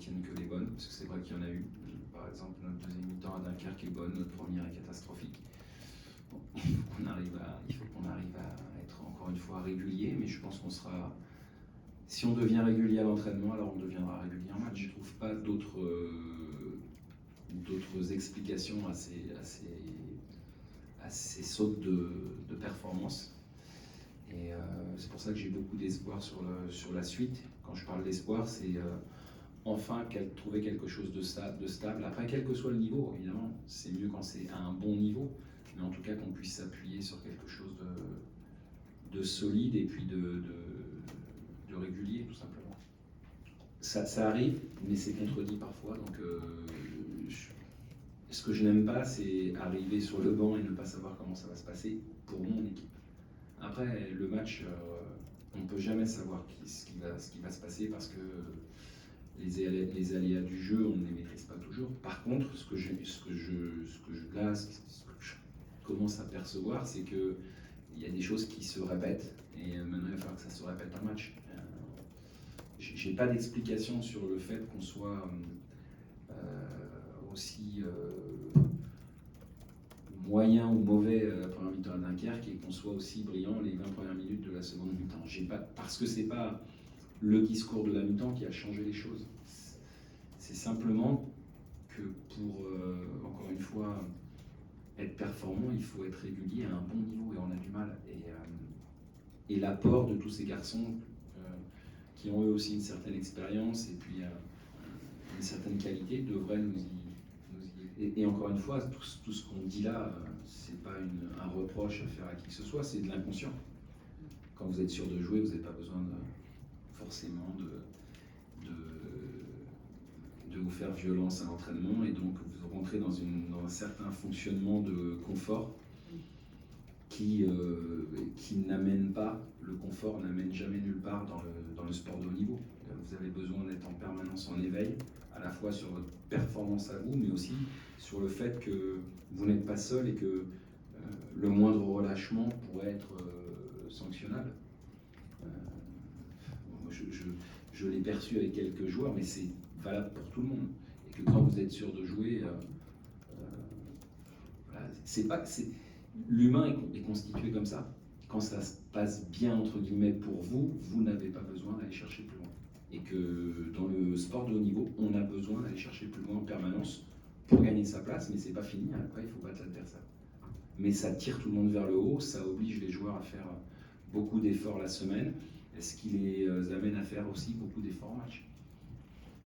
retiennent que les bonnes, parce que c'est vrai qu'il y en a eu. Par exemple, notre deuxième mi-temps à Dunkerque est bonne, notre première est catastrophique. Bon, il faut qu'on arrive à être encore une fois régulier, mais je pense qu'on sera. Si on devient régulier à l'entraînement, alors on deviendra régulier en match. Je ne trouve pas d'autres explications à ces sautes de performance. Et c'est pour ça que j'ai beaucoup d'espoir sur la suite. Quand je parle d'espoir, c'est enfin trouver quelque chose de stable. Après, quel que soit le niveau, évidemment, c'est mieux quand c'est à un bon niveau, mais en tout cas qu'on puisse s'appuyer sur quelque chose de solide et puis de régulier, tout simplement. Ça arrive, mais c'est contredit parfois. Donc, ce que je n'aime pas, c'est arriver sur le banc et ne pas savoir comment ça va se passer pour mon équipe. Après, le match, on ne peut jamais savoir ce qui va se passer parce que les aléas du jeu, on ne les maîtrise pas toujours. Par contre, ce que je commence à percevoir, c'est qu'il y a des choses qui se répètent et maintenant il va falloir que ça se répète en match. J'ai pas d'explication sur le fait qu'on soit aussi moyen ou mauvais la première mi-temps à Dunkerque et qu'on soit aussi brillant les 20 premières minutes de la seconde mi-temps. Parce que c'est pas le discours de la mi-temps qui a changé les choses. C'est simplement que pour, encore une fois, être performant, il faut être régulier à un bon niveau et on a du mal. Et l'apport de tous ces garçons qui ont eux aussi une certaine expérience et puis une certaine qualité devrait nous y. Et encore une fois, tout ce qu'on dit là, c'est pas un reproche à faire à qui que ce soit, c'est de l'inconscient. Quand vous êtes sûr de jouer, vous n'avez pas besoin forcément de vous faire violence à l'entraînement et donc vous rentrez dans un certain fonctionnement de confort qui n'amène pas, le confort n'amène jamais nulle part dans le sport de haut niveau. Vous avez besoin d'être en permanence en éveil, à la fois sur votre performance à vous, mais aussi sur le fait que vous n'êtes pas seul et que le moindre relâchement pourrait être sanctionnable. Je l'ai perçu avec quelques joueurs, mais c'est valable pour tout le monde. Et que quand vous êtes sûr de jouer, voilà, l'humain est constitué comme ça. Quand ça se passe bien, entre guillemets, pour vous, vous n'avez pas besoin d'aller chercher plus loin. Et que dans le sport de haut niveau, on a besoin d'aller chercher plus loin en permanence pour gagner sa place, mais c'est pas fini. Après, il faut battre l'adversaire. Mais ça tire tout le monde vers le haut, ça oblige les joueurs à faire beaucoup d'efforts la semaine, ce qui les amène à faire aussi beaucoup d'efforts en match.